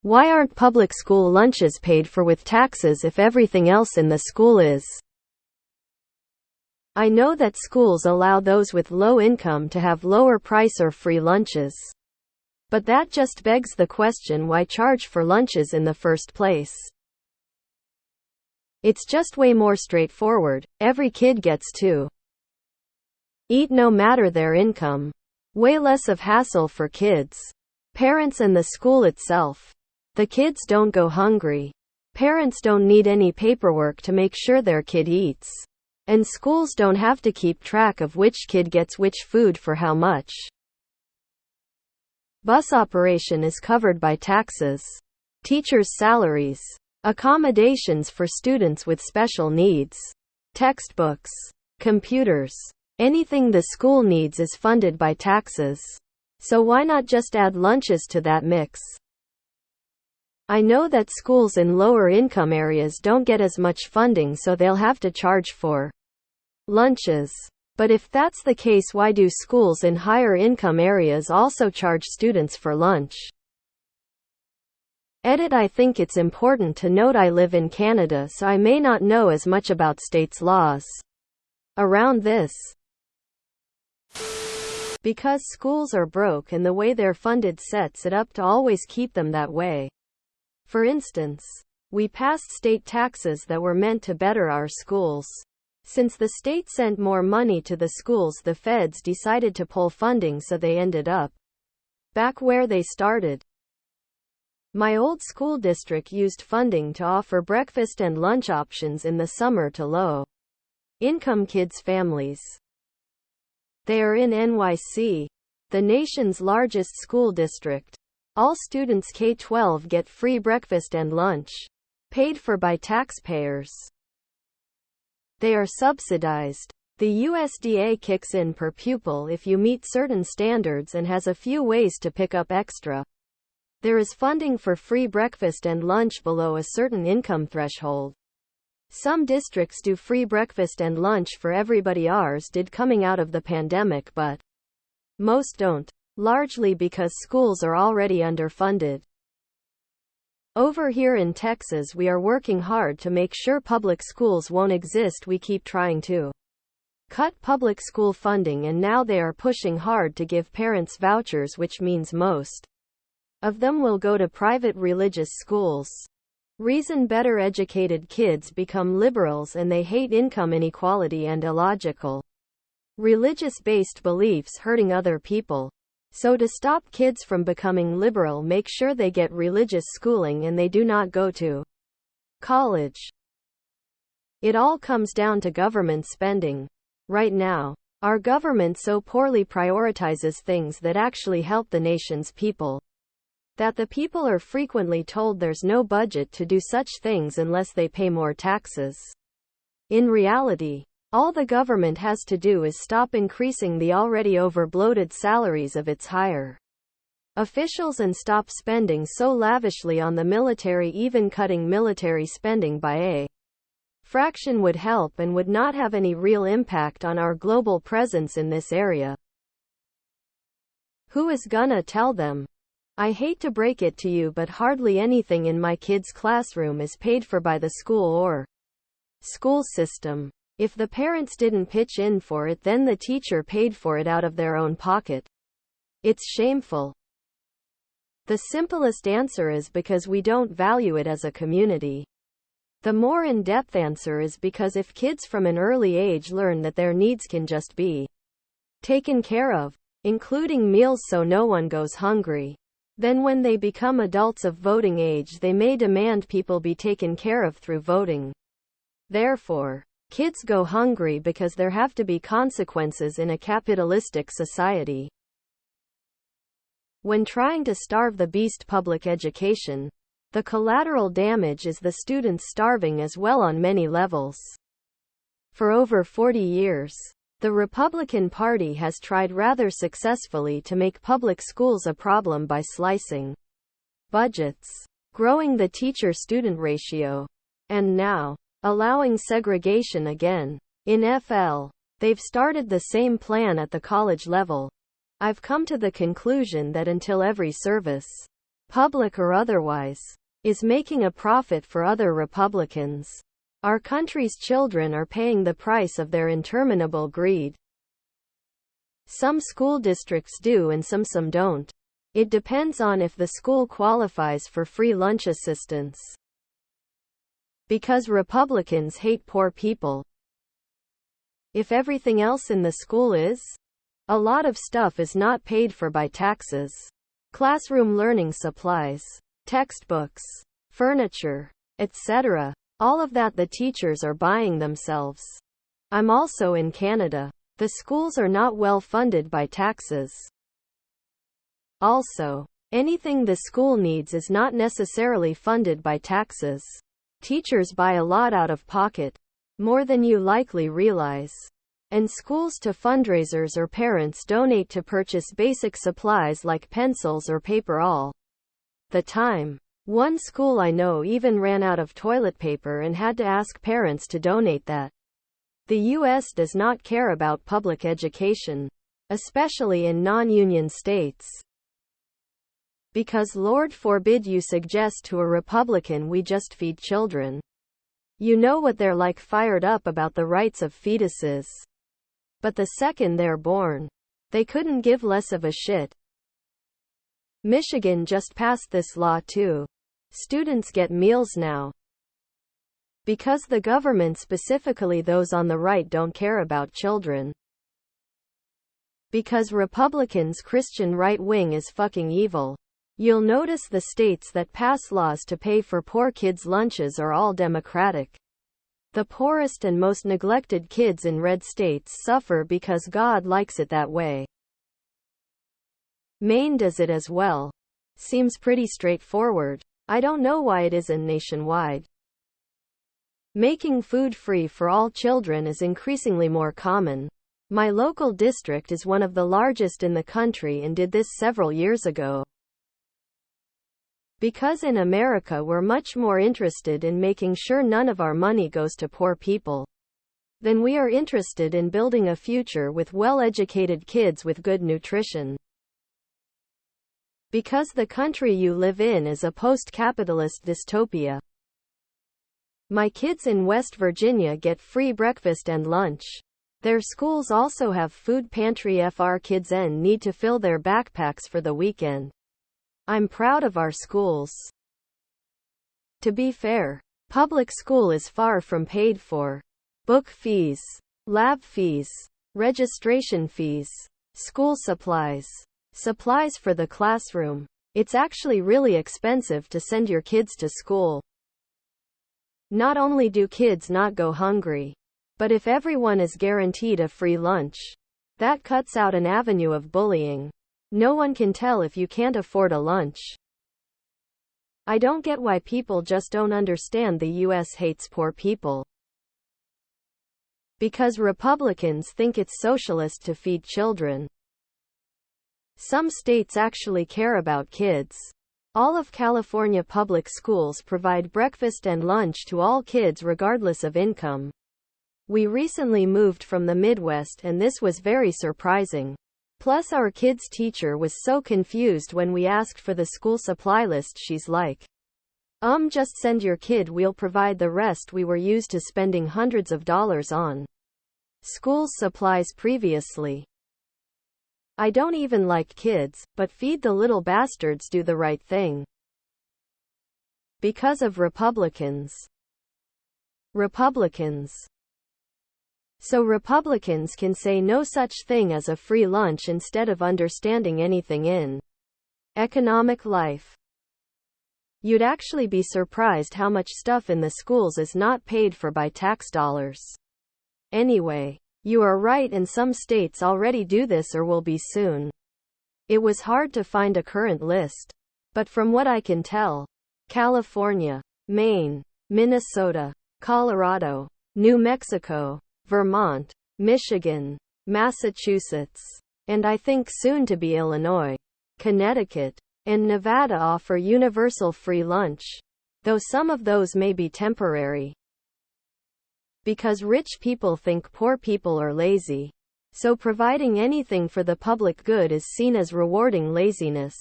Why aren't public school lunches paid for with taxes if everything else in the school is? I know that schools allow those with low income to have lower price or free lunches. But that just begs the question, why charge for lunches in the first place? It's just way more straightforward. Every kid gets to eat no matter their income. Way less of hassle for kids, parents and the school itself. The kids don't go hungry. Parents don't need any paperwork to make sure their kid eats. And schools don't have to keep track of which kid gets which food for how much. Bus operation is covered by taxes. Teachers' salaries. Accommodations for students with special needs. Textbooks. Computers. Anything the school needs is funded by taxes. So why not just add lunches to that mix? I know that schools in lower income areas don't get as much funding, so they'll have to charge for lunches. But if that's the case, why do schools in higher income areas also charge students for lunch? Edit. I think it's important to note I live in Canada, so I may not know as much about states' laws around this. Because schools are broke and the way they're funded sets it up to always keep them that way. For instance, we passed state taxes that were meant to better our schools. Since the state sent more money to the schools, the feds decided to pull funding, so they ended up back where they started. My old school district used funding to offer breakfast and lunch options in the summer to low-income kids' families. They are in NYC, the nation's largest school district. All students K-12 get free breakfast and lunch, paid for by taxpayers. They are subsidized. The USDA kicks in per pupil if you meet certain standards and has a few ways to pick up extra. There is funding for free breakfast and lunch below a certain income threshold. Some districts do free breakfast and lunch for everybody. Ours did coming out of the pandemic, but most don't. Largely because schools are already underfunded. Over here in Texas, we are working hard to make sure public schools won't exist. We keep trying to cut public school funding, and now they are pushing hard to give parents vouchers, which means most of them will go to private religious schools. Reason: better educated kids become liberals and they hate income inequality and illogical religious-based beliefs hurting other people. So to stop kids from becoming liberal, make sure they get religious schooling and they do not go to college. It all comes down to government spending. Right now, our government so poorly prioritizes things that actually help the nation's people, that the people are frequently told there's no budget to do such things unless they pay more taxes. In reality, all the government has to do is stop increasing the already over-bloated salaries of its higher officials and stop spending so lavishly on the military. Even cutting military spending by a fraction would help and would not have any real impact on our global presence in this area. Who is gonna tell them? I hate to break it to you, but hardly anything in my kids' classroom is paid for by the school or school system. If the parents didn't pitch in for it, then the teacher paid for it out of their own pocket. It's shameful. The simplest answer is because we don't value it as a community. The more in-depth answer is because if kids from an early age learn that their needs can just be taken care of, including meals so no one goes hungry, then when they become adults of voting age, they may demand people be taken care of through voting. Therefore, kids go hungry because there have to be consequences in a capitalistic society. When trying to starve the beast public education, the collateral damage is the students starving as well on many levels. For over 40 years, the Republican Party has tried rather successfully to make public schools a problem by slicing budgets, growing the teacher-student ratio, and now allowing segregation again. In FL, they've started the same plan at the college level. I've come to the conclusion that until every service public or otherwise, is making a profit for other Republicans. Our country's children are paying the price of their interminable greed. Some school districts do and some don't. It depends on if the school qualifies for free lunch assistance. Because Republicans hate poor people. If everything else in the school is, a lot of stuff is not paid for by taxes. Classroom learning supplies, textbooks, furniture, etc. All of that the teachers are buying themselves. I'm also in Canada. The schools are not well funded by taxes. Also, anything the school needs is not necessarily funded by taxes. Teachers buy a lot out of pocket, more than you likely realize. And schools to fundraisers or parents donate to purchase basic supplies like pencils or paper all the time. One school I know even ran out of toilet paper and had to ask parents to donate that. The U.S. does not care about public education, especially in non-union states. Because Lord forbid you suggest to a Republican we just feed children. You know what they're like, fired up about the rights of fetuses. But the second they're born, they couldn't give less of a shit. Michigan just passed this law too. Students get meals now. Because the government, specifically those on the right, don't care about children. Because Republicans' Christian right wing is fucking evil. You'll notice the states that pass laws to pay for poor kids' lunches are all Democratic. The poorest and most neglected kids in red states suffer because God likes it that way. Maine does it as well. Seems pretty straightforward. I don't know why it isn't nationwide. Making food free for all children is increasingly more common. My local district is one of the largest in the country and did this several years ago. Because in America we're much more interested in making sure none of our money goes to poor people than we are interested in building a future with well-educated kids with good nutrition. Because the country you live in is a post-capitalist dystopia. My kids in West Virginia get free breakfast and lunch. Their schools also have food pantry if our kids need to fill their backpacks for the weekend. I'm proud of our schools. To be fair, public school is far from paid for. Book fees, lab fees, registration fees, school supplies, supplies for the classroom. It's actually really expensive to send your kids to school. Not only do kids not go hungry, but if everyone is guaranteed a free lunch, that cuts out an avenue of bullying. No one can tell if you can't afford a lunch. I don't get why people just don't understand the U.S. hates poor people. Because Republicans think it's socialist to feed children. Some states actually care about kids. All of California public schools provide breakfast and lunch to all kids regardless of income. We recently moved from the Midwest and this was very surprising. Plus our kid's teacher was so confused when we asked for the school supply list. She's like, just send your kid, we'll provide the rest. We were used to spending hundreds of dollars on school supplies previously. I don't even like kids, but feed the little bastards, do the right thing. Because of Republicans. So Republicans can say no such thing as a free lunch instead of understanding anything in economic life. You'd actually be surprised how much stuff in the schools is not paid for by tax dollars. Anyway, you are right, and some states already do this or will be soon. It was hard to find a current list, but from what I can tell, California, Maine, Minnesota, Colorado, New Mexico, Vermont, Michigan, Massachusetts, and I think soon to be Illinois, Connecticut, and Nevada offer universal free lunch, though some of those may be temporary. Because rich people think poor people are lazy, so providing anything for the public good is seen as rewarding laziness.